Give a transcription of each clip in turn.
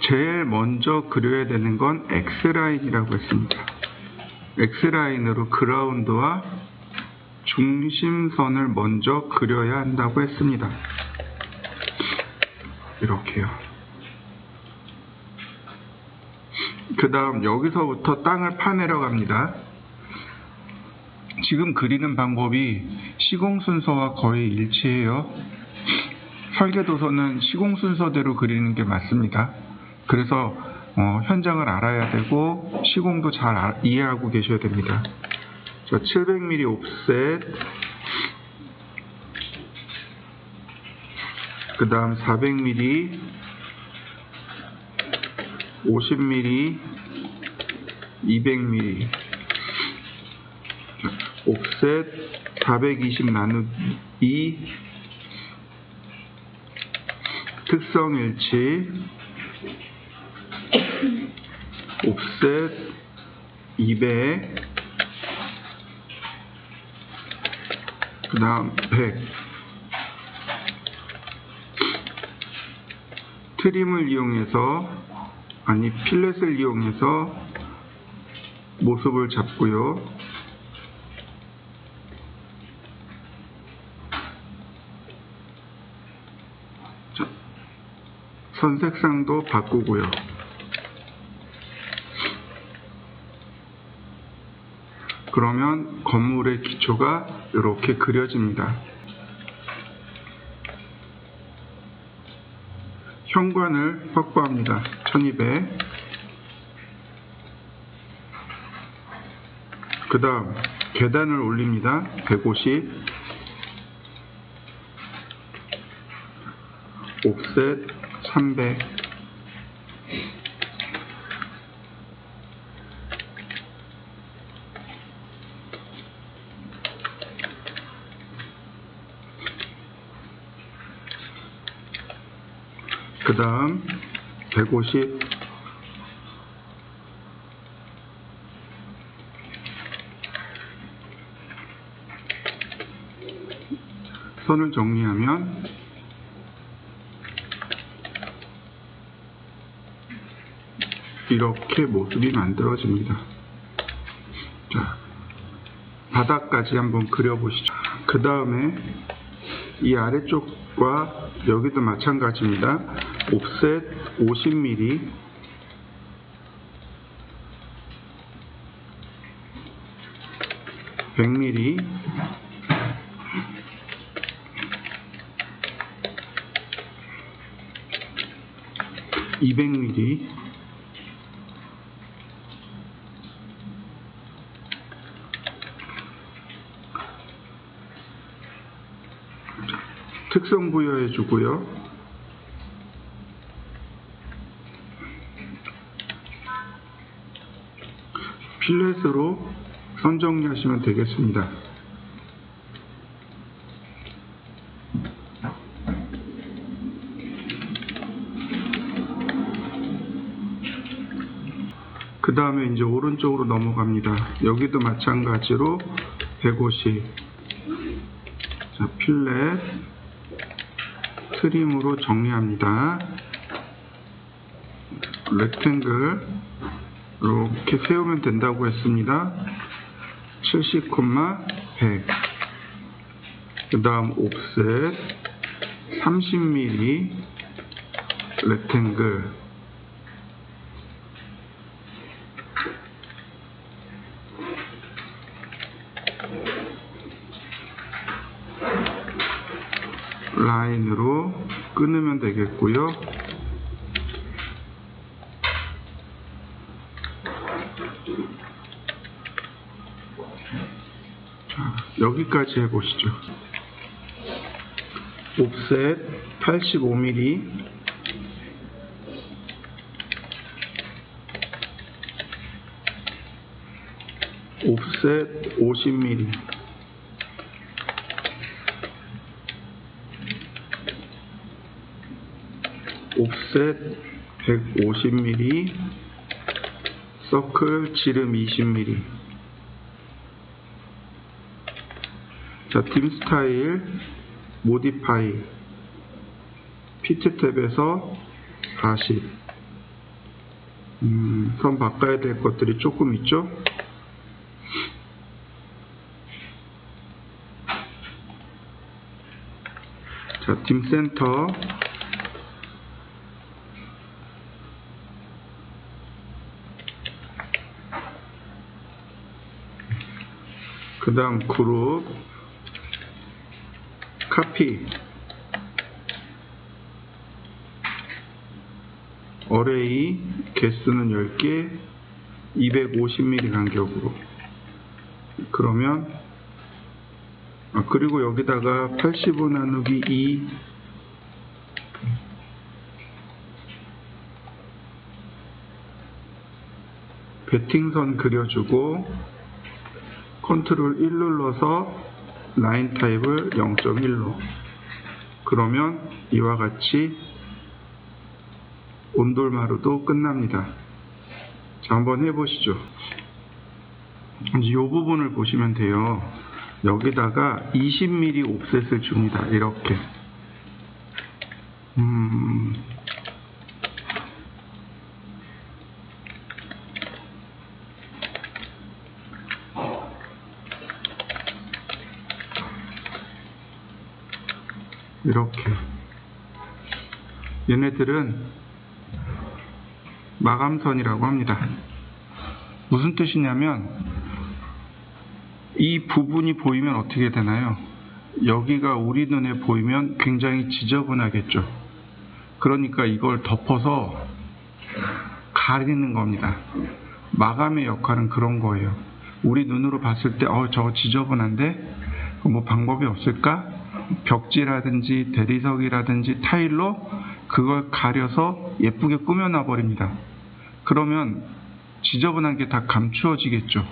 제일 먼저 그려야 되는 건 X라인이라고 했습니다. X라인으로 그라운드와 중심선을 먼저 그려야 한다고 했습니다. 이렇게요. 그 다음 여기서부터 땅을 파내려 갑니다. 지금 그리는 방법이 시공 순서와 거의 일치해요. 설계도서는 시공 순서대로 그리는 게 맞습니다. 그래서 현장을 알아야 되고 시공도 잘 이해하고 계셔야 됩니다. 자, 700mm 옵셋, 그 다음 400mm, 50mm, 200mm, 옵셋 420 나누기 2, 특성 일치, 옵셋 200, 그 다음 100. 트림을 이용해서, 필렛을 이용해서 모습을 잡고요. 자, 선 색상도 바꾸고요. 그러면 건물의 기초가 이렇게 그려집니다. 현관을 확보합니다. 1200. 그 다음 계단을 올립니다. 150. 옵셋 300. 그 다음 150, 선을 정리하면 이렇게 모습이 만들어집니다. 자, 바닥까지 한번 그려보시죠. 그 다음에 이 아래쪽과 여기도 마찬가지입니다. 옵셋 50mm, (100mm) 200mm, 특성 부여해 주고요. 필렛으로 선 정리하시면 되겠습니다. 그 다음에 이제 오른쪽으로 넘어갑니다. 여기도 마찬가지로 150. 자, 필렛 트림으로 정리합니다. 렉탱글 이렇게 세우면 된다고 했습니다. 70, 100. 그 다음 옵셋 30mm 렉탱글, 라인으로 끊으면 되겠고요. 자, 여기까지 해보시죠. 옵셋 85mm, 옵셋 50mm, 옵셋 150mm, 서클 지름 20mm. 자, 딤 스타일 모디파이 피트 탭에서 40. 선 바꿔야 될 것들이 조금 있죠. 자, 딤센터, 그 다음 그룹, 카피, 어레이, 개수는 10개, 250mm 간격으로. 그러면 그리고 여기다가 85 나누기 2 배팅선 그려주고 컨트롤 1 눌러서 라인 타입을 0.1로. 그러면 이와 같이 온돌마루도 끝납니다. 자, 한번 해보시죠. 이제 이 부분을 보시면 돼요. 여기다가 20mm 옵셋을 줍니다. 이렇게. 이렇게. 얘네들은 마감선이라고 합니다. 무슨 뜻이냐면 이 부분이 보이면 어떻게 되나요? 여기가 우리 눈에 보이면 굉장히 지저분하겠죠. 그러니까 이걸 덮어서 가리는 겁니다. 마감의 역할은 그런 거예요. 우리 눈으로 봤을 때 저거 지저분한데 뭐 방법이 없을까? 벽지라든지 대리석이라든지 타일로 그걸 가려서 예쁘게 꾸며놔 버립니다. 그러면 지저분한 게 다 감추어지겠죠.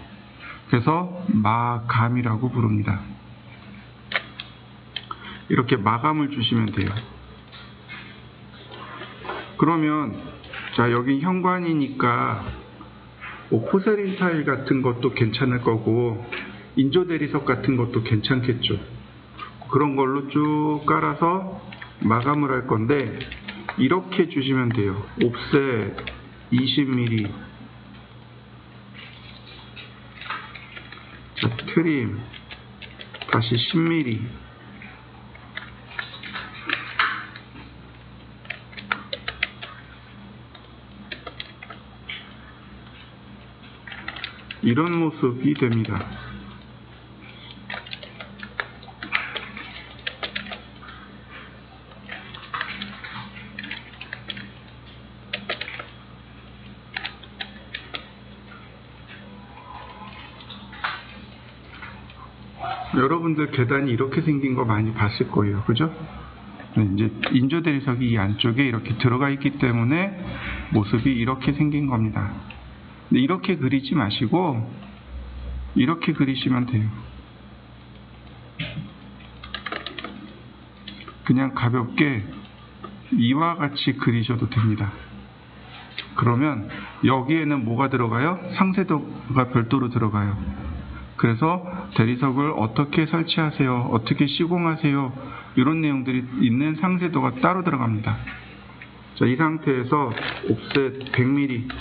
그래서 마감이라고 부릅니다. 이렇게 마감을 주시면 돼요. 그러면 자, 여기 현관이니까 포세린 타일 같은 것도 괜찮을 거고 인조 대리석 같은 것도 괜찮겠죠. 그런 걸로 쭉 깔아서 마감을 할 건데 이렇게 주시면 돼요. 옵셋 20mm, 자, 트림 다시 10mm, 이런 모습이 됩니다. 여러분들 계단이 이렇게 생긴 거 많이 봤을 거예요. 그죠? 이제 인조 대리석이 이 안쪽에 이렇게 들어가 있기 때문에 모습이 이렇게 생긴 겁니다. 근데 이렇게 그리지 마시고 이렇게 그리시면 돼요. 그냥 가볍게 이와 같이 그리셔도 됩니다. 그러면 여기에는 뭐가 들어가요? 상세도가 별도로 들어가요. 그래서 대리석을 어떻게 설치하세요, 어떻게 시공하세요, 이런 내용들이 있는 상세도가 따로 들어갑니다. 자, 이 상태에서 옵셋 100mm,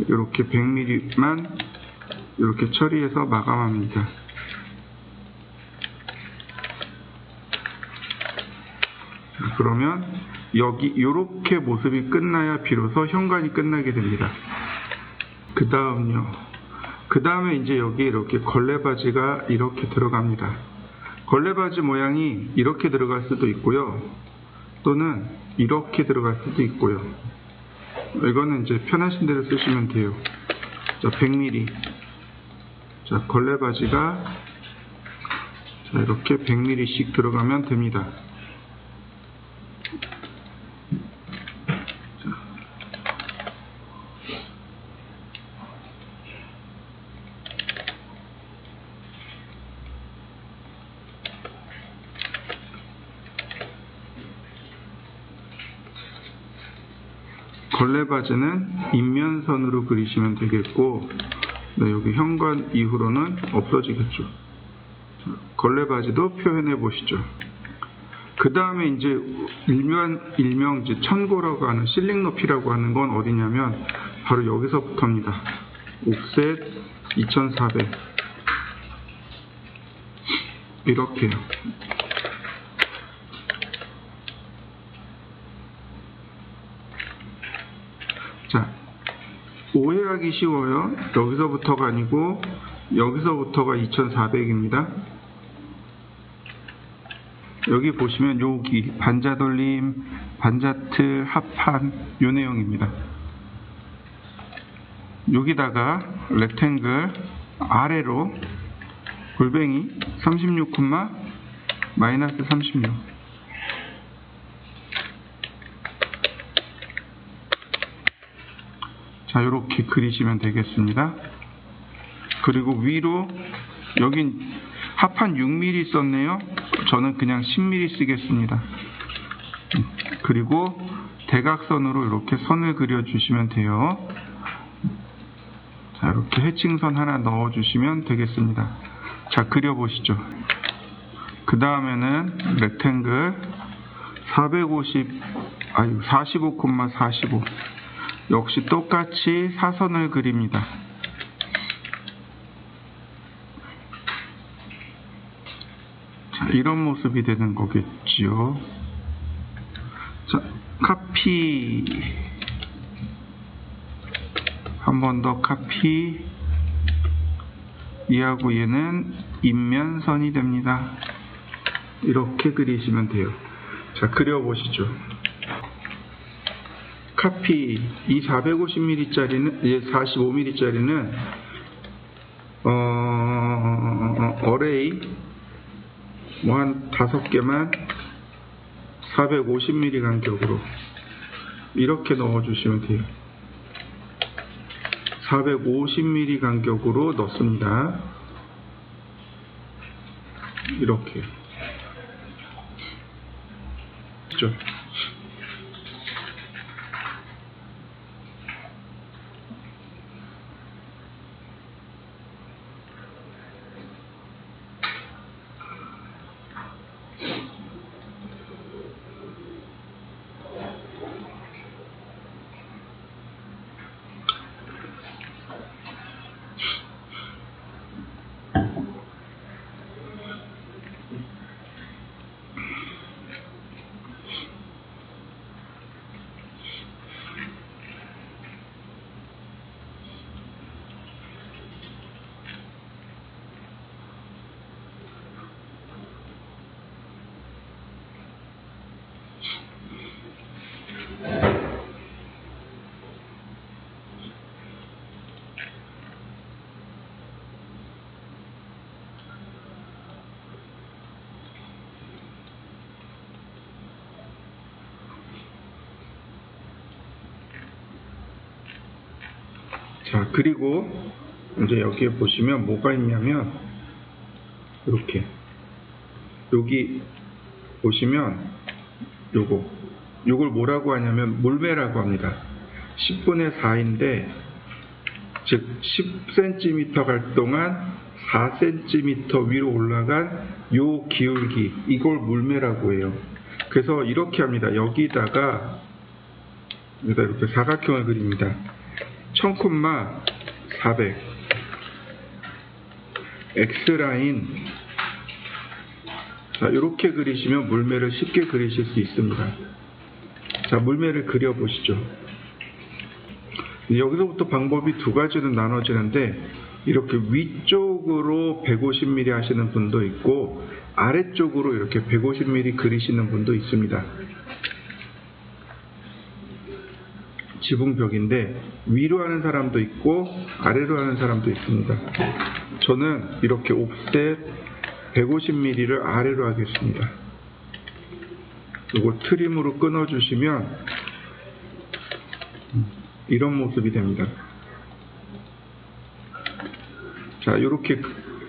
이렇게 100mm만 이렇게 처리해서 마감합니다. 자, 그러면 여기 이렇게 모습이 끝나야 비로소 현관이 끝나게 됩니다. 그 다음에 이제 여기 이렇게 걸레바지가 이렇게 들어갑니다. 걸레바지 모양이 이렇게 들어갈 수도 있고요. 또는 이렇게 들어갈 수도 있고요. 이거는 이제 편하신 대로 쓰시면 돼요. 자, 100mm. 자, 걸레바지가 자, 이렇게 100mm씩 들어가면 됩니다. 걸레바지는 인면선으로 그리시면 되겠고, 네, 여기 현관 이후로는 없어지겠죠. 걸레바지도 표현해 보시죠. 그 다음에 이제 일명 이제 천고라고 하는 실링 높이라고 하는 건 어디냐면 바로 여기서부터입니다. 옵셋 2400 이렇게요. 자, 오해하기 쉬워요. 여기서부터가 아니고 여기서부터가 2400입니다. 여기 보시면 여기 반자돌림, 반자틀, 합판 요 내용입니다. 여기다가 렉탱글 아래로 골뱅이 36, 마이너스 36 자, 이렇게 그리시면 되겠습니다. 그리고 위로 여긴 합판 6mm 썼네요. 저는 그냥 10mm 쓰겠습니다. 그리고 대각선으로 이렇게 선을 그려주시면 돼요. 자, 이렇게 해칭선 하나 넣어주시면 되겠습니다. 자, 그려보시죠. 그 다음에는 렉탱글 45,45 역시 똑같이 사선을 그립니다. 자, 이런 모습이 되는 거겠지요. 자, 카피 한 번 더 카피 얘하고 얘는 인면선이 됩니다. 이렇게 그리시면 돼요. 자, 그려보시죠. 카피 이 450mm짜리는 45mm짜리는 어레이 뭐 한 5개만 450mm 간격으로 이렇게 넣어주시면 돼요. 450mm 간격으로 넣습니다. 이렇게. 그렇죠? 자, 그리고 이제 여기에 보시면 뭐가 있냐면 이렇게 여기 보시면 요걸 뭐라고 하냐면 물매라고 합니다. 10분의 4인데 즉 10cm 갈 동안 4cm 위로 올라간 요 기울기 이걸 물매라고 해요. 그래서 이렇게 합니다. 여기다가 이렇게 사각형을 그립니다. 1000, 400 X라인 자, 이렇게 그리시면 물매를 쉽게 그리실 수 있습니다. 자, 물매를 그려보시죠. 여기서부터 방법이 두 가지로 나눠지는데 이렇게 위쪽으로 150mm 하시는 분도 있고 아래쪽으로 이렇게 150mm 그리시는 분도 있습니다. 지붕벽인데 위로 하는 사람도 있고 아래로 하는 사람도 있습니다. 저는 이렇게 옵셋 150mm를 아래로 하겠습니다. 이거 트림으로 끊어주시면 이런 모습이 됩니다. 자, 이렇게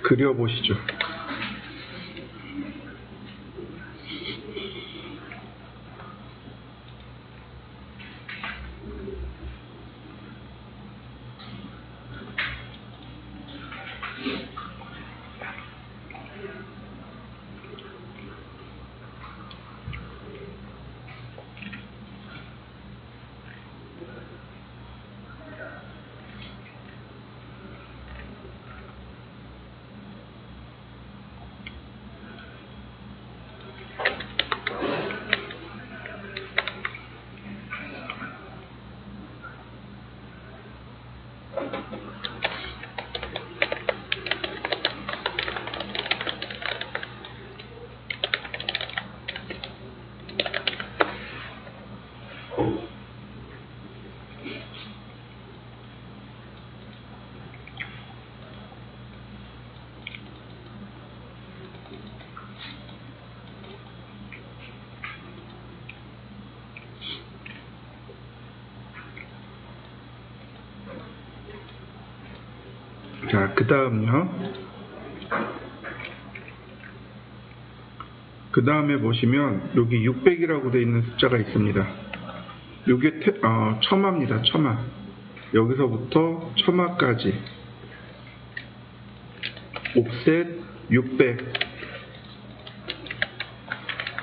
그려보시죠. 자, 그 다음요. 그 다음에 보시면 여기 600이라고 되어 있는 숫자가 있습니다. 이게 처마입니다. 처마. 여기서부터 처마까지 옵셋 600.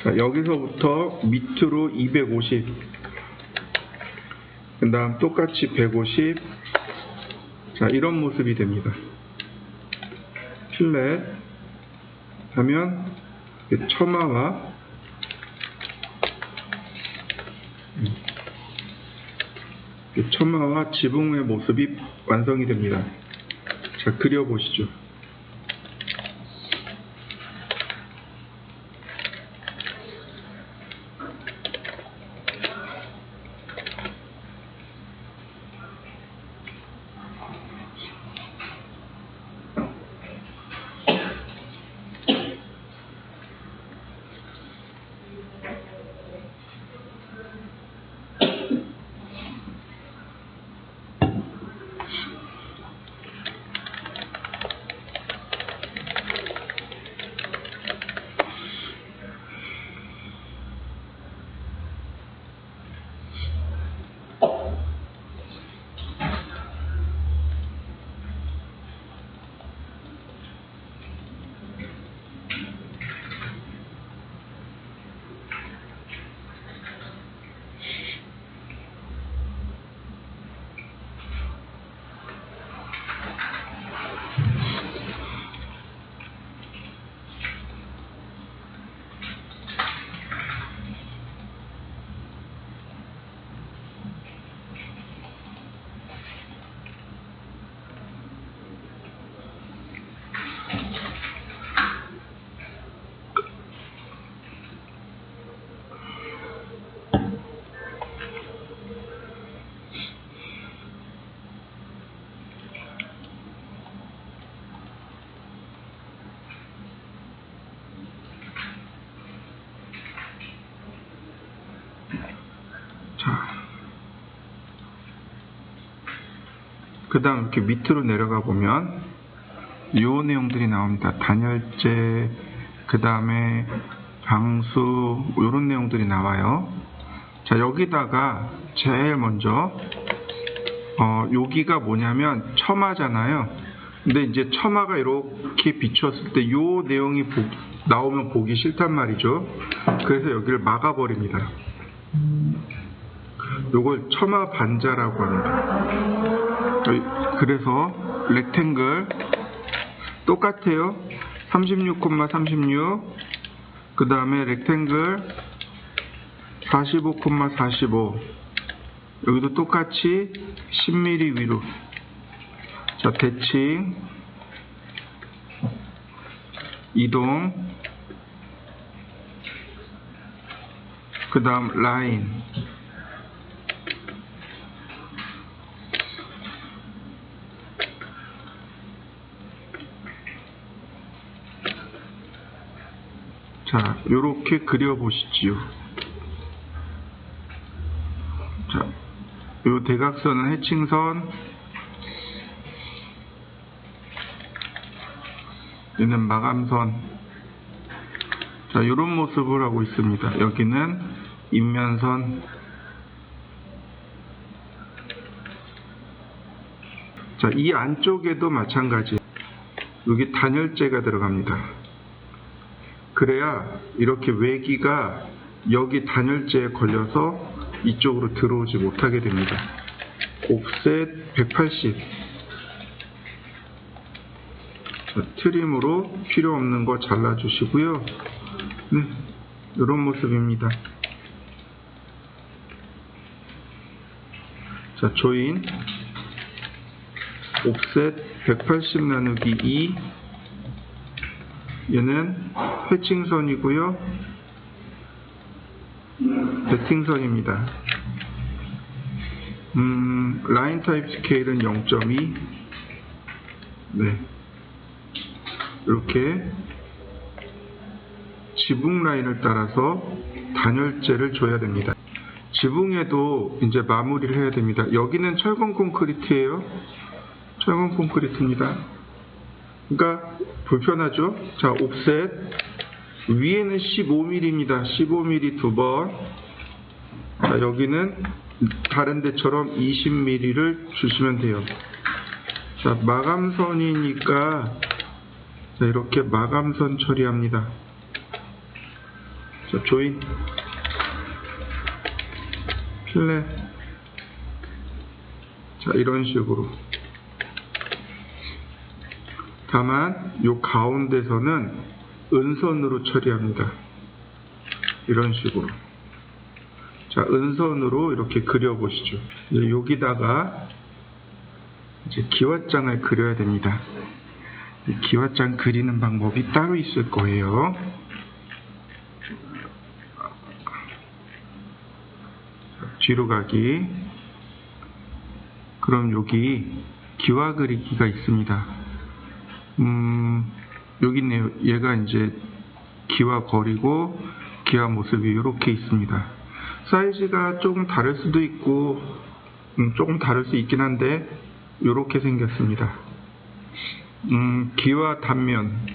자, 여기서부터 밑으로 250. 그 다음 똑같이 150. 자, 이런 모습이 됩니다. 필렛 하면 처마와 처마와 지붕의 모습이 완성이 됩니다. 자, 그려보시죠. 그 다음 이렇게 밑으로 내려가 보면 이 내용들이 나옵니다. 단열재, 그 다음에 방수, 이런 내용들이 나와요. 자, 여기다가 제일 먼저 여기가 뭐냐면 처마잖아요. 근데 이제 처마가 이렇게 비추었을 때 이 내용이 나오면 보기 싫단 말이죠. 그래서 여기를 막아버립니다. 요걸 처마 반자라고 합니다. 그래서 렉탱글 똑같아요. 36,36. 그 다음에 렉탱글 45,45. 여기도 똑같이 10mm 위로. 자, 대칭, 이동, 그 다음 라인. 자, 요렇게 그려보시지요. 자, 요 대각선은 해칭선, 얘는 마감선. 자, 요런 모습을 하고 있습니다. 여기는 인면선. 자, 이 안쪽에도 마찬가지. 여기 단열재가 들어갑니다. 그래야 이렇게 외기가 여기 단열재에 걸려서 이쪽으로 들어오지 못하게 됩니다. 옵셋 180. 자, 트림으로 필요 없는 거 잘라주시고요. 네, 이런 모습입니다. 자, 조인 옵셋 180 나누기 2. 얘는 패칭선이고요. 배팅선입니다. 라인 타입 스케일은 0.2. 네. 이렇게 지붕 라인을 따라서 단열재를 줘야 됩니다. 지붕에도 이제 마무리를 해야 됩니다. 여기는 철근 콘크리트예요. 철근 콘크리트입니다. 그러니까 불편하죠. 자, 옵셋 위에는 15mm입니다. 15mm 두 번. 자, 여기는 다른 데처럼 20mm를 주시면 돼요. 자, 마감선이니까 자, 이렇게 마감선 처리합니다. 자, 조인, 필렛. 자, 이런 식으로. 다만 요 가운데서는 은선으로 처리합니다. 이런 식으로. 자, 은선으로 이렇게 그려보시죠. 이제 여기다가 이제 기왓장을 그려야 됩니다. 기왓장 그리는 방법이 따로 있을 거예요. 자, 뒤로 가기. 그럼 여기 기와 그리기가 있습니다. 여기 있네요. 얘가 이제 기와 거리고 기와 모습이 이렇게 있습니다. 사이즈가 조금 다를 수도 있고 조금 다를 수 있긴 한데 이렇게 생겼습니다. 기와 단면,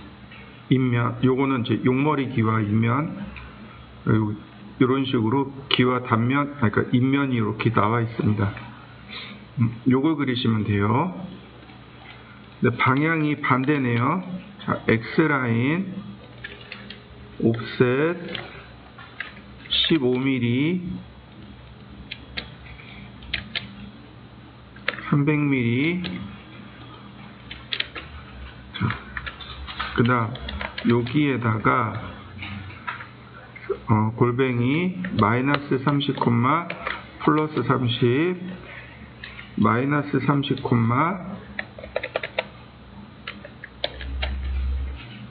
인면, 요거는 이제 용머리 기와 인면, 이런 식으로 기와 단면, 그러니까 인면이 이렇게 나와 있습니다. 요걸 그리시면 돼요. 근데 방향이 반대네요. 자, X라인, 옵셋 15mm, 300mm. 그 다음 여기에다가 골뱅이 마이너스 30, 플러스 30, 마이너스 30,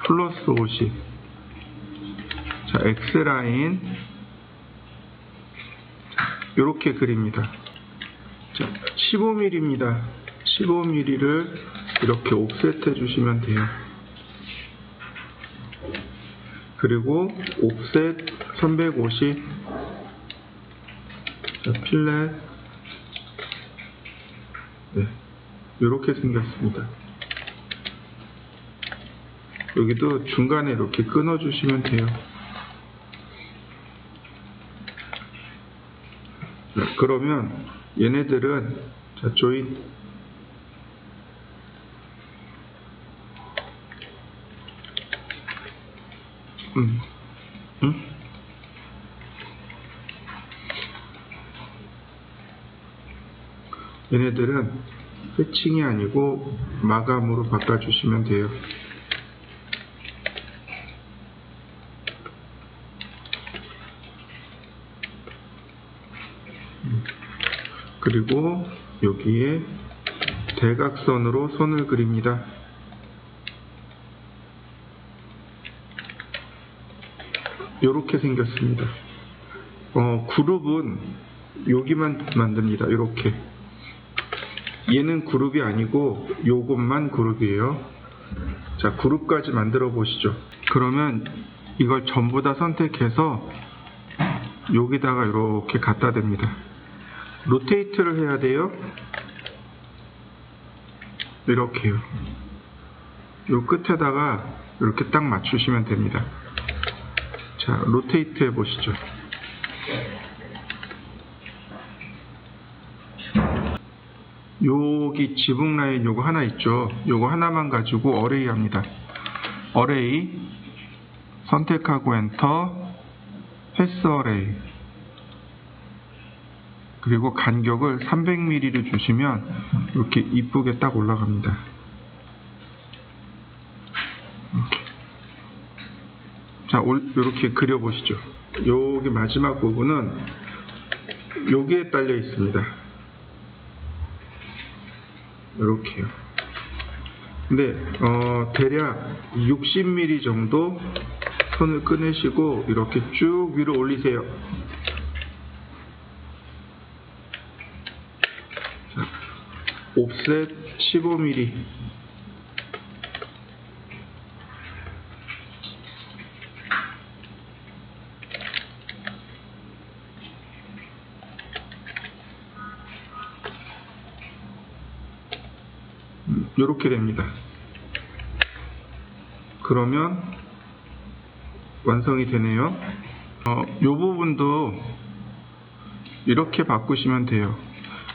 플러스 50. 자, X라인 이렇게 그립니다. 자, 15mm입니다. 15mm를 이렇게 옵셋 해주시면 돼요. 그리고 옵셋 350. 자, 필렛. 네, 이렇게 생겼습니다. 여기도 중간에 이렇게 끊어주시면 돼요. 자, 그러면 얘네들은 자, 조인, 얘네들은 패칭이 아니고 마감으로 바꿔주시면 돼요. 그리고 여기에 대각선으로 선을 그립니다. 이렇게 생겼습니다. 그룹은 여기만 만듭니다. 이렇게. 얘는 그룹이 아니고 요것만 그룹이에요. 자, 그룹까지 만들어 보시죠. 그러면 이걸 전부 다 선택해서 여기다가 이렇게 갖다 댑니다. 로테이트를 해야 돼요. 이렇게요. 요 끝에다가 이렇게 딱 맞추시면 됩니다. 자, 로테이트 해보시죠. 여기 지붕 라인 요거 하나 있죠. 요거 하나만 가지고 어레이 합니다. 어레이 선택하고 엔터, 패스 어레이. 그리고 간격을 300mm를 주시면 이렇게 이쁘게 딱 올라갑니다. 이렇게. 자, 이렇게 그려보시죠. 여기 마지막 부분은 여기에 딸려 있습니다. 이렇게요. 근데 대략 60mm 정도 선을 꺼내시고 이렇게 쭉 위로 올리세요. 자, 옵셋 15mm. 이렇게 됩니다. 그러면 완성이 되네요. 이 부분도 이렇게 바꾸시면 돼요.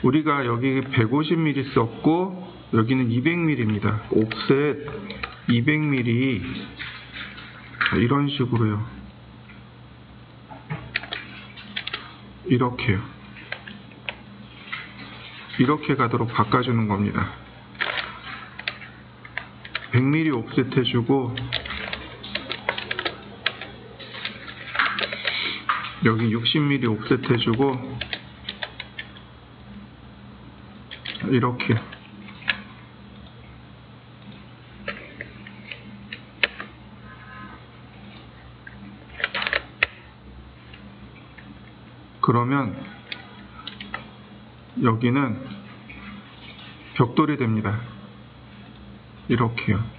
우리가 여기 150mm 썼고 여기는 200mm입니다. 옵셋 200mm 이런 식으로요. 이렇게요. 이렇게 가도록 바꿔주는 겁니다. 100mm 옵셋 해주고 여기 60mm 옵셋 해주고 이렇게 그러면 여기는 벽돌이 됩니다. 이렇게요.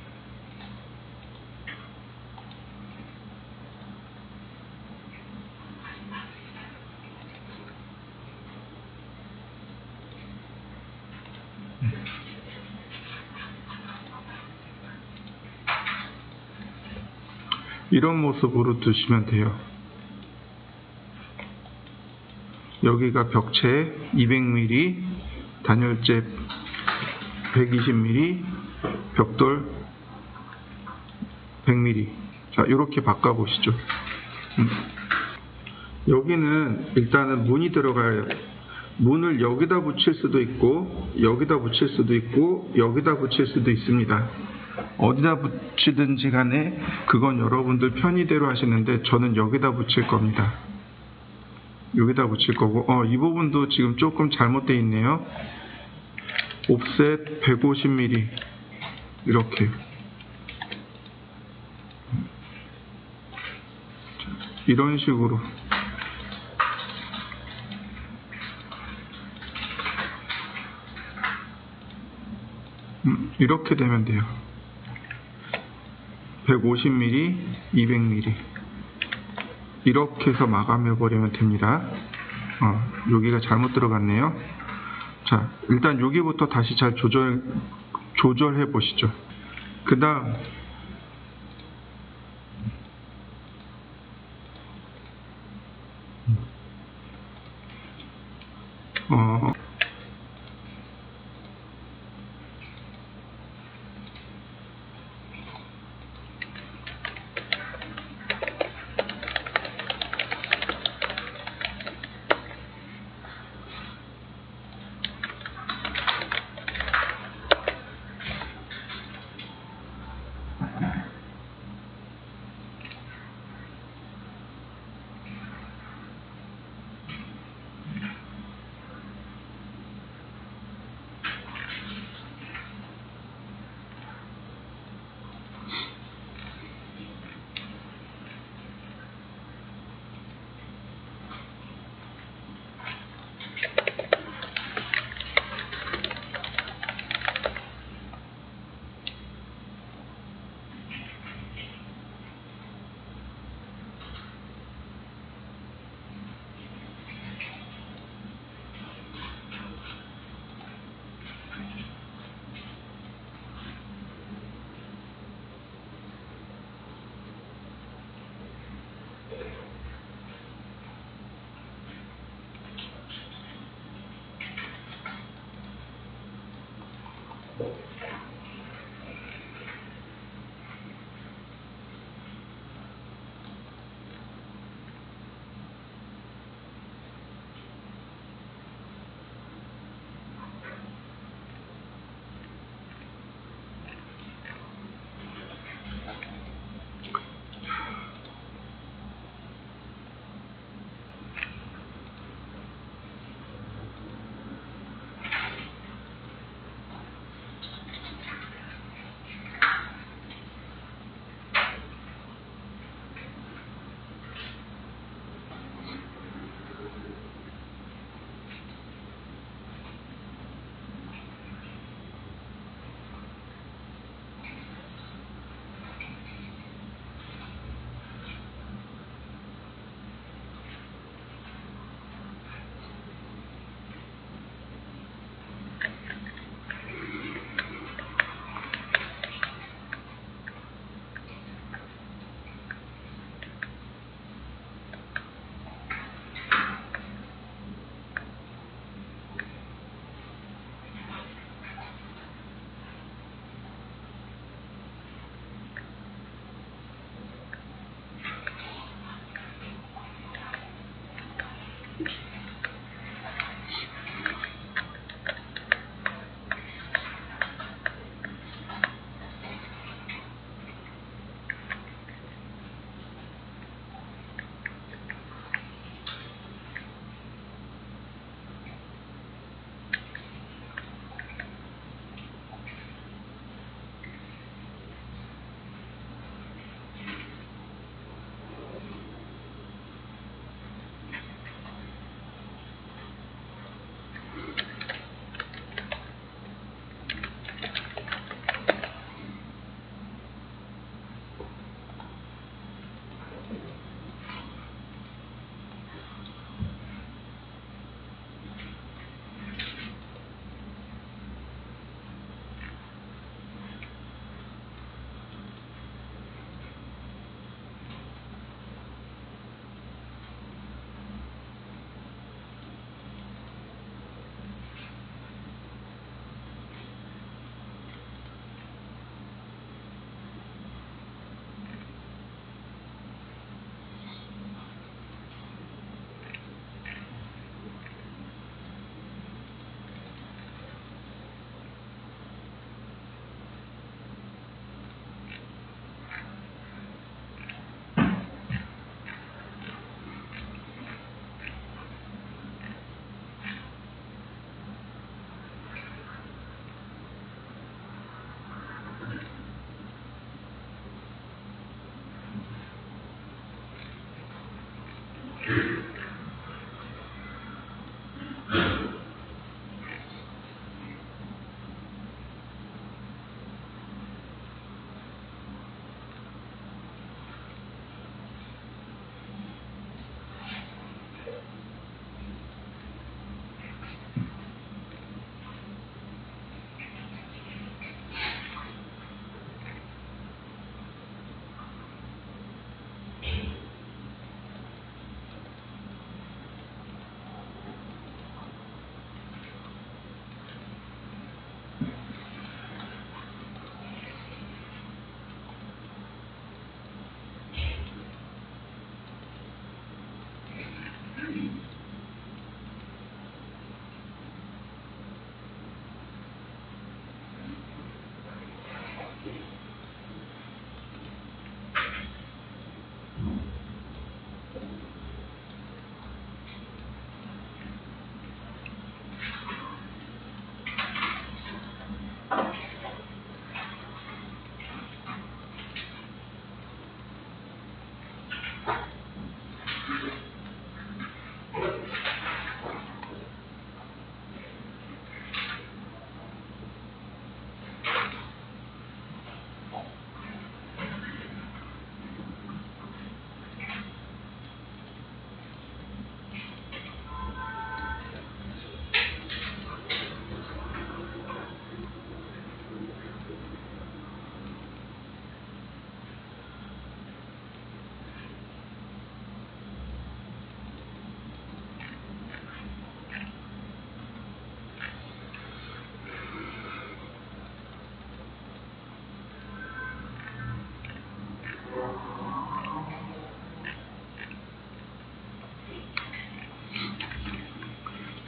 이런 모습으로 두시면 돼요. 여기가 벽체 200mm, 단열재 120mm, 벽돌 100mm. 자, 이렇게 바꿔보시죠. 여기는 일단은 문이 들어가요. 문을 여기다 붙일 수도 있고, 여기다 붙일 수도 있고, 여기다 붙일 수도 있습니다. 어디다 붙이든지 간에 그건 여러분들 편의대로 하시는데 저는 여기다 붙일 겁니다. 여기다 붙일 거고, 이 부분도 지금 조금 잘못되어 있네요. 옵셋 150mm 이렇게 이런 식으로 이렇게 되면 돼요. 150mm, 200mm 이렇게 해서 마감해 버리면 됩니다. 여기가 잘못 들어갔네요. 자, 일단 여기부터 다시 잘 조절해 보시죠. 그 다음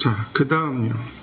자, 그 다음요.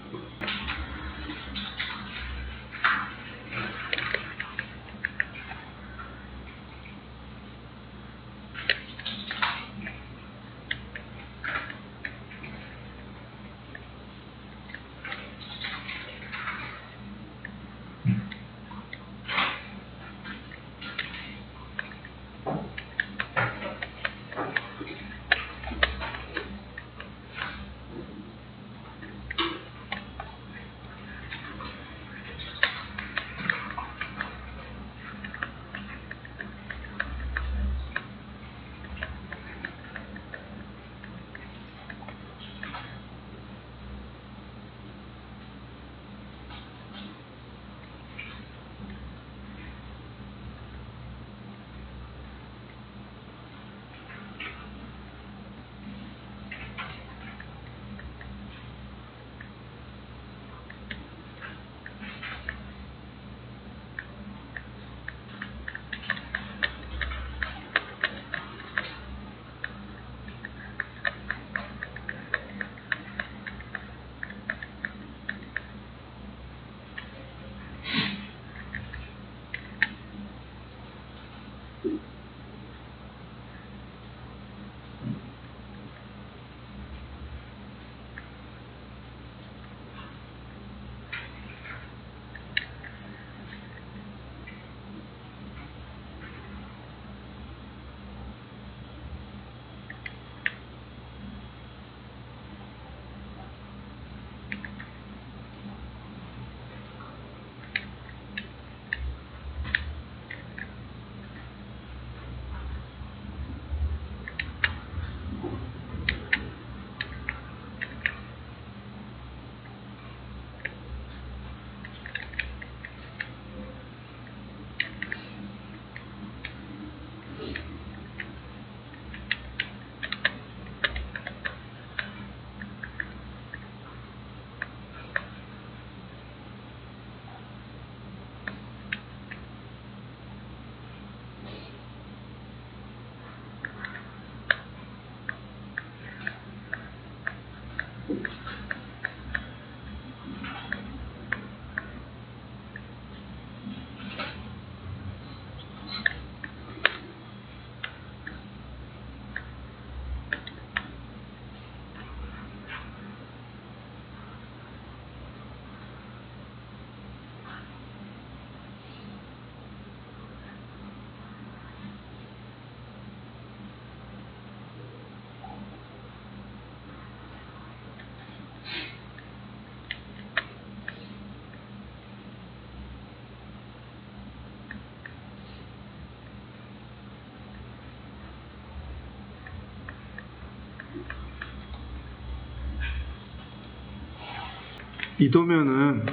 이 도면은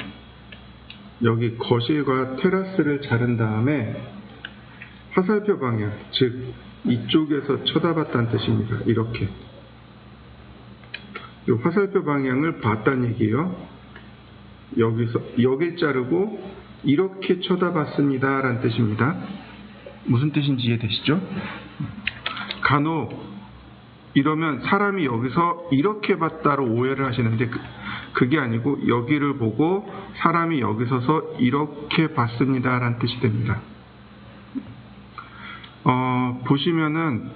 여기 거실과 테라스를 자른 다음에 화살표 방향, 즉 이쪽에서 쳐다봤다는 뜻입니다. 이렇게 이 화살표 방향을 봤다는 얘기예요. 여길 자르고 이렇게 쳐다봤습니다 라는 뜻입니다. 무슨 뜻인지 이해되시죠? 간혹 이러면 사람이 여기서 이렇게 봤다로 오해를 하시는데 그게 아니고 여기를 보고 사람이 여기 서서 이렇게 봤습니다 라는 뜻이 됩니다. 보시면은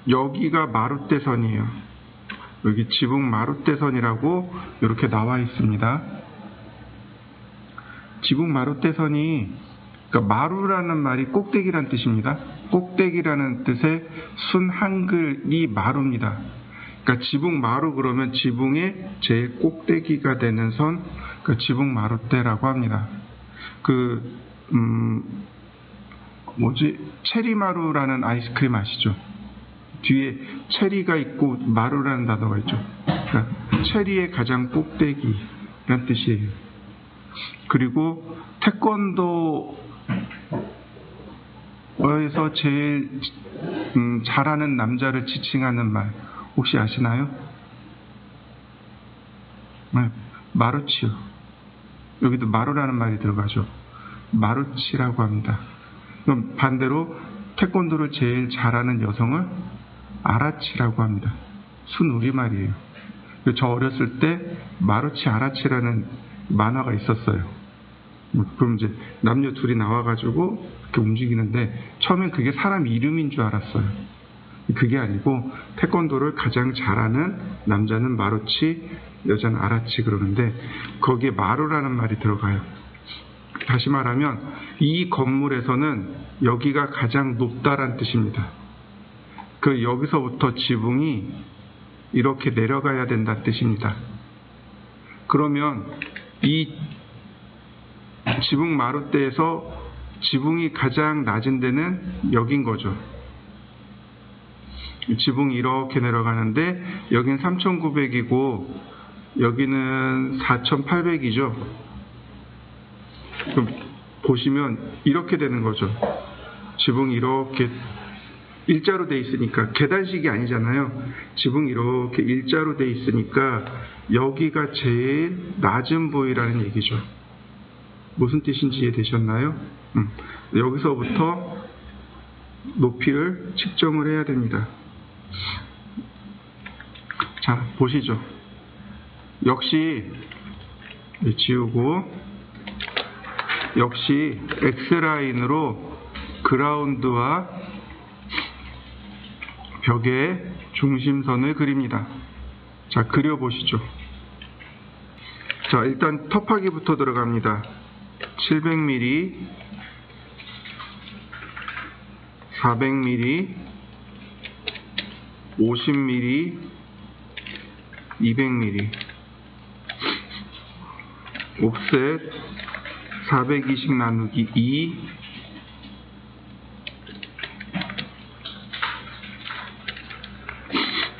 여기가 마룻대선이에요. 여기 지붕 마룻대선이라고 이렇게 나와 있습니다. 지붕 마룻대선이, 그러니까 마루라는 말이 꼭대기란 뜻입니다. 꼭대기라는 뜻의 순 한글이 마루입니다. 그러니까 지붕 마루 그러면 지붕의 제일 꼭대기가 되는 선, 그러니까 지붕 마룻대라고 합니다. 체리마루라는 아이스크림 아시죠? 뒤에 체리가 있고 마루라는 단어가 있죠. 그러니까 체리의 가장 꼭대기라는 뜻이에요. 그리고 태권도에서 제일 잘하는 남자를 지칭하는 말 혹시 아시나요? 네, 마루치요. 여기도 마루라는 말이 들어가죠. 마루치라고 합니다. 그럼 반대로 태권도를 제일 잘하는 여성을 아라치라고 합니다. 순우리말이에요. 저 어렸을 때 마루치 아라치라는 만화가 있었어요. 그럼 이제 남녀 둘이 나와가지고 이렇게 움직이는데 처음엔 그게 사람 이름인 줄 알았어요. 그게 아니고 태권도를 가장 잘하는 남자는 마루치, 여자는 아라치 그러는데 거기에 마루라는 말이 들어가요. 다시 말하면 이 건물에서는 여기가 가장 높다란 뜻입니다. 여기서부터 지붕이 이렇게 내려가야 된다는 뜻입니다. 그러면 이 지붕 마룻대에서 지붕이 가장 낮은 데는 여긴 거죠. 지붕이 이렇게 내려가는데 여긴 3,900이고 여기는 4,800이죠. 그럼 보시면 이렇게 되는 거죠. 지붕이 이렇게 일자로 돼 있으니까, 계단식이 아니잖아요. 지붕이 이렇게 일자로 돼 있으니까 여기가 제일 낮은 부위라는 얘기죠. 무슨 뜻인지 이해되셨나요? 여기서부터 높이를 측정을 해야 됩니다. 자, 보시죠. 역시 지우고, 역시 X라인으로 그라운드와 벽의 중심선을 그립니다. 자, 그려보시죠. 자, 일단 터파기부터 들어갑니다. 700mm, 400mm, 50mm, 200mm. 옵셋 420 나누기 2,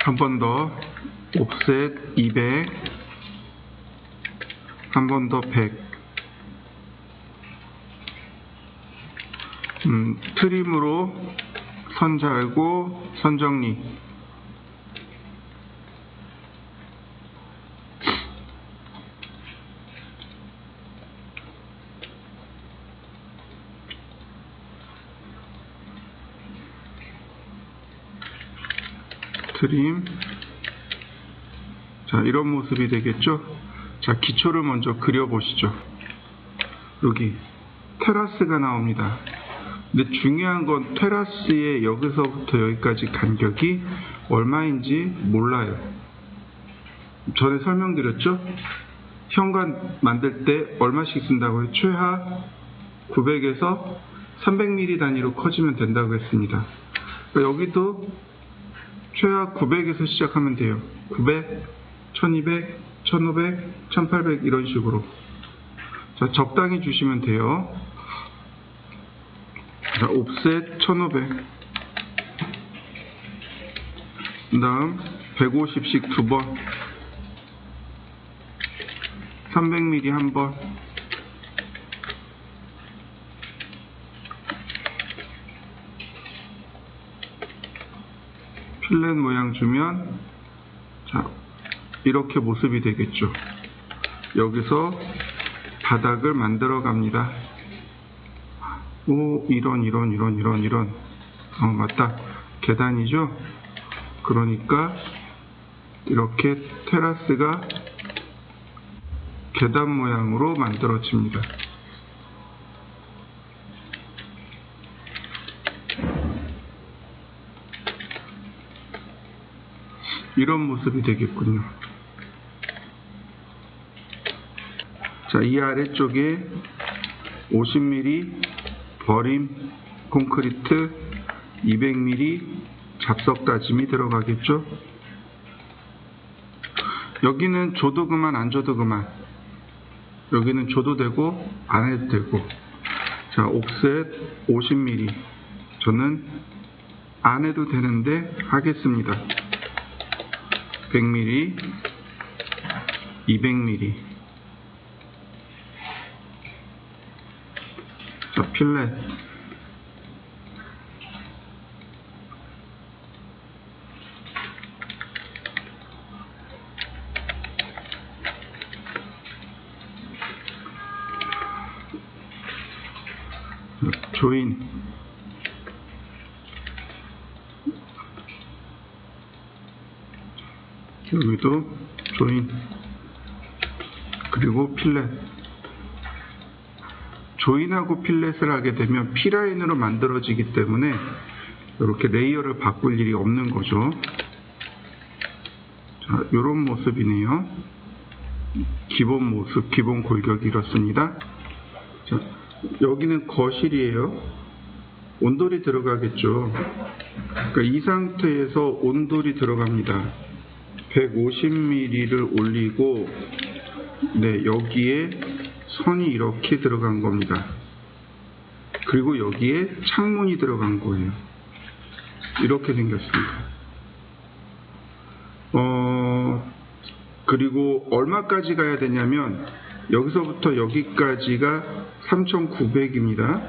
한 번 더 옵셋 200, 한 번 더 100. 트림으로 선 잘고 선 정리. 트림. 자, 이런 모습이 되겠죠? 자, 기초를 먼저 그려보시죠. 여기 테라스가 나옵니다. 근데 중요한 건 테라스의 여기서부터 여기까지 간격이 얼마인지 몰라요. 전에 설명드렸죠? 현관 만들 때 얼마씩 쓴다고요? 최하 900에서 300mm 단위로 커지면 된다고 했습니다. 그러니까 여기도 최하 900에서 시작하면 돼요. 900, 1200, 1500, 1800 이런 식으로. 자, 적당히 주시면 돼요. 자, 옵셋 1500. 그 다음 150씩 2번. 300mm 한 번, 필렛 모양 주면 자 이렇게 모습이 되겠죠. 여기서 바닥을 만들어 갑니다. 오, 이런 맞다, 계단이죠. 그러니까 이렇게 테라스가 계단 모양으로 만들어집니다. 이런 모습이 되겠군요. 자, 이 아래쪽에 50mm 버림 콘크리트, 200mm 잡석 다짐이 들어가겠죠. 여기는 줘도 그만 안 줘도 그만, 여기는 줘도 되고 안 해도 되고. 자, 옥셋 50mm 저는 안 해도 되는데 하겠습니다. 100mm, 200mm. 자, 필렛. 조인. 여기도 조인, 그리고 필렛. 조인하고 필렛을 하게 되면 P라인으로 만들어지기 때문에 이렇게 레이어를 바꿀 일이 없는 거죠. 자, 이런 모습이네요. 기본 모습, 기본 골격이 이렇습니다. 자, 여기는 거실이에요. 온돌이 들어가겠죠. 그러니까 이 상태에서 온돌이 들어갑니다. 150mm를 올리고, 네, 여기에 선이 이렇게 들어간 겁니다. 그리고 여기에 창문이 들어간 거예요. 이렇게 생겼습니다. 그리고 얼마까지 가야 되냐면 여기서부터 여기까지가 3,900입니다.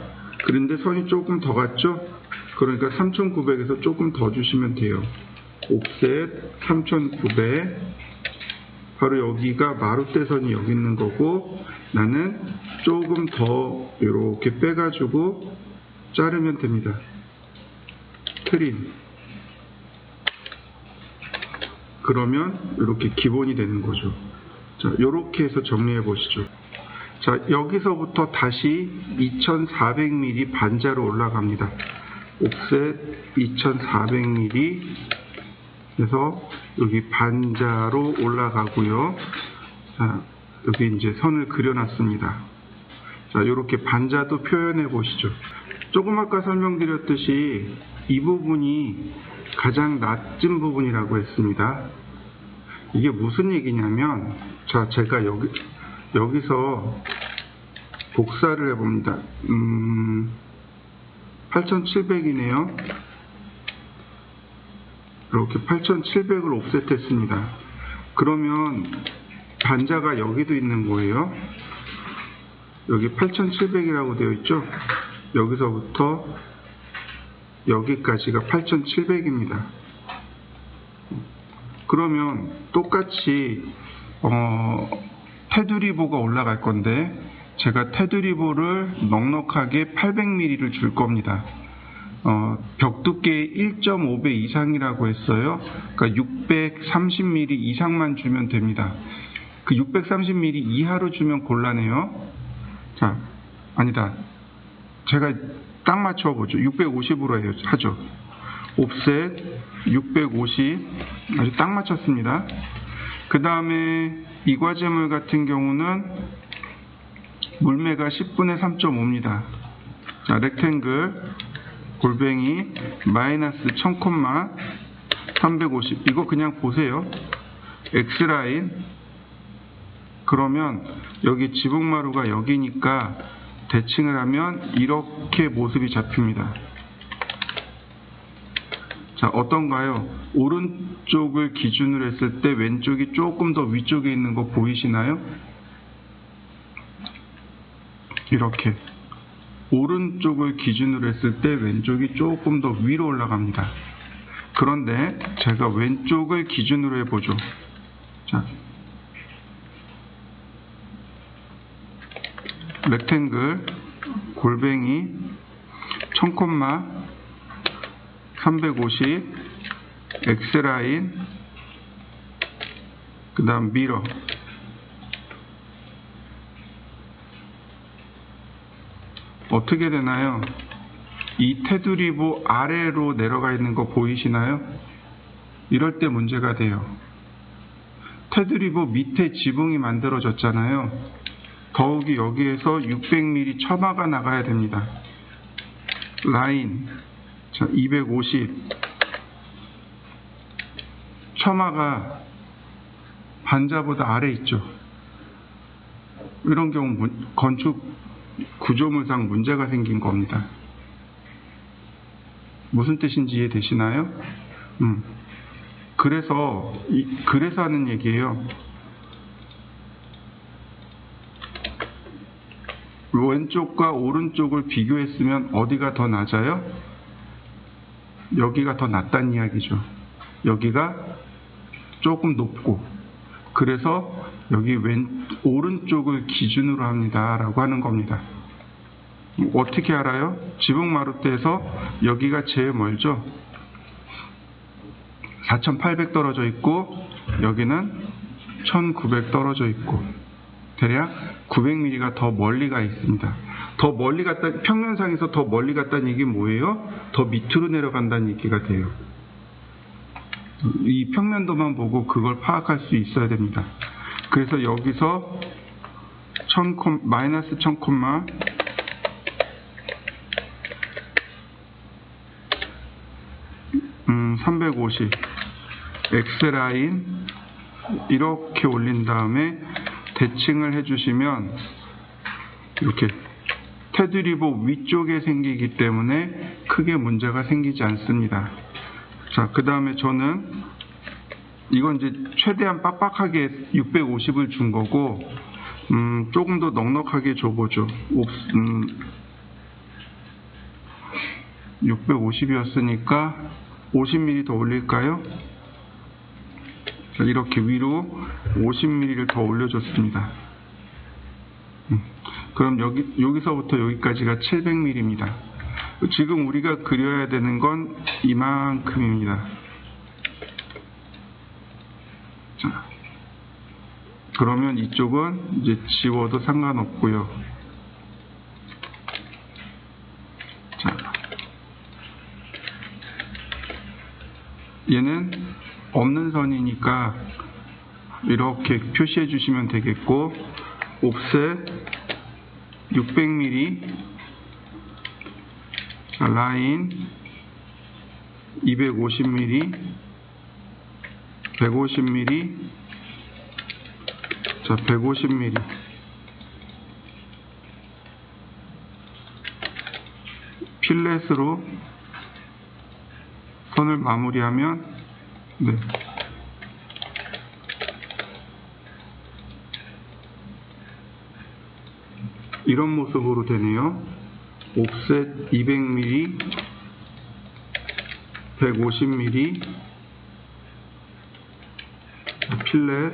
그런데 선이 조금 더 갔죠? 그러니까 3,900에서 조금 더 주시면 돼요. 옥셋 3,900. 바로 여기가 마룻대선이 여기 있는 거고, 나는 조금 더 이렇게 빼가지고 자르면 됩니다. 트림. 그러면 이렇게 기본이 되는 거죠. 자, 이렇게 해서 정리해 보시죠. 자, 여기서부터 다시 2400mm 반자로 올라갑니다. 옥셋 2400mm 해서 여기 반자로 올라가고요. 자, 여기 이제 선을 그려놨습니다. 자, 이렇게 반자도 표현해 보시죠. 조금 아까 설명드렸듯이 이 부분이 가장 낮은 부분이라고 했습니다. 이게 무슨 얘기냐면, 자, 제가 여기서 복사를 해봅니다. 8700이네요. 이렇게 8700을 옵셋했습니다. 그러면 반자가 여기도 있는 거예요. 여기 8700이라고 되어 있죠. 여기서부터 여기까지가 8700입니다. 그러면 똑같이 테두리보가 올라갈 건데, 제가 테두리보를 넉넉하게 800mm를 줄 겁니다. 벽 두께 1.5배 이상이라고 했어요. 그러니까 630mm 이상만 주면 됩니다. 그 630mm 이하로 주면 곤란해요. 자, 아니다. 제가 딱 맞춰보죠. 650으로 하죠. 옵셋 650, 아주 딱 맞췄습니다. 그 다음에 이과제물 같은 경우는 물매가 10분의 3.5입니다. 자, 렉탱글 골뱅이 마이너스 1000, 350. 이거 그냥 보세요. X라인. 그러면 여기 지붕마루가 여기니까 대칭을 하면 이렇게 모습이 잡힙니다. 자, 어떤가요? 오른쪽을 기준으로 했을 때 왼쪽이 조금 더 위쪽에 있는 거 보이시나요? 이렇게 오른쪽을 기준으로 했을 때 왼쪽이 조금 더 위로 올라갑니다. 그런데 제가 왼쪽을 기준으로 해보죠. 자, 렉탱글 골뱅이 1000, 350 X라인, 그 다음 미러, 어떻게 되나요? 이 테두리부 아래로 내려가 있는 거 보이시나요? 이럴 때 문제가 돼요. 테두리부 밑에 지붕이 만들어졌잖아요. 더욱이 여기에서 600mm 처마가 나가야 됩니다. 라인, 자, 250 처마가 반자보다 아래 있죠. 이런 경우 건축 구조물상 문제가 생긴 겁니다. 무슨 뜻인지 이해되시나요? 그래서 하는 얘기예요. 왼쪽과 오른쪽을 비교했으면 어디가 더 낮아요? 여기가 더 낮다는 이야기죠. 여기가 조금 높고, 그래서 여기 오른쪽을 기준으로 합니다 라고 하는 겁니다. 어떻게 알아요? 지붕 마루대에서 여기가 제일 멀죠. 4800 떨어져 있고 여기는 1900 떨어져 있고 대략 900mm가 더 멀리 가 있습니다. 더 멀리 갔다, 평면상에서 더 멀리 갔다는 얘기 뭐예요? 더 밑으로 내려간다는 얘기가 돼요. 이 평면도만 보고 그걸 파악할 수 있어야 됩니다. 그래서 여기서 마이너스 1000, 350 X라인 이렇게 올린 다음에 대칭을 해주시면 이렇게 테두리부 위쪽에 생기기 때문에 크게 문제가 생기지 않습니다. 자, 그 다음에 저는 이건 이제 최대한 빡빡하게 650을 준 거고 조금 더 넉넉하게 줘보죠. 650이었으니까 50mm 더 올릴까요? 자, 이렇게 위로 50mm를 더 올려줬습니다. 그럼 여기서부터 여기까지가 700mm입니다. 지금 우리가 그려야 되는 건 이만큼입니다. 자, 그러면 이쪽은 이제 지워도 상관없고요. 자, 얘는 없는 선이니까 이렇게 표시해 주시면 되겠고, 옵셋 600mm, 자, 라인 250mm, 150mm, 자, 150mm, 필렛으로 선을 마무리하면 네. 이런 모습으로 되네요. 옵셋 200mm, 150mm, 필렛,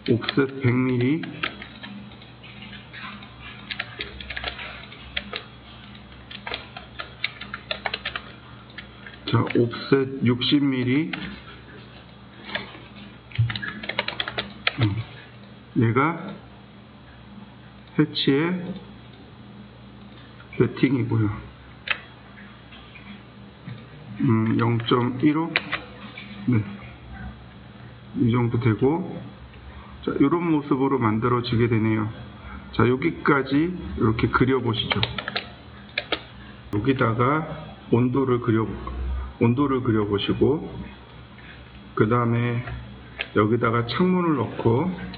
옵셋 100mm, 자, 옵셋 60mm, 얘가 해치의 배팅이고요. 0.15, 네, 이 정도 되고, 자, 이런 모습으로 만들어지게 되네요. 자, 여기까지 이렇게 그려보시죠. 여기다가 온도를 그려보시고, 그 다음에 여기다가 창문을 넣고,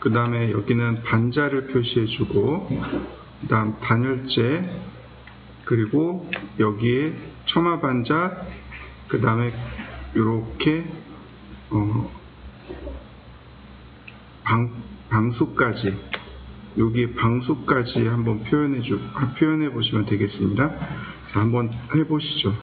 그 다음에 여기는 반자를 표시해주고, 그 다음 단열재, 그리고 여기에 처마 반자, 그 다음에 이렇게 방수까지, 여기 방수까지 한번 표현해 보시면 되겠습니다. 자, 한번 해보시죠.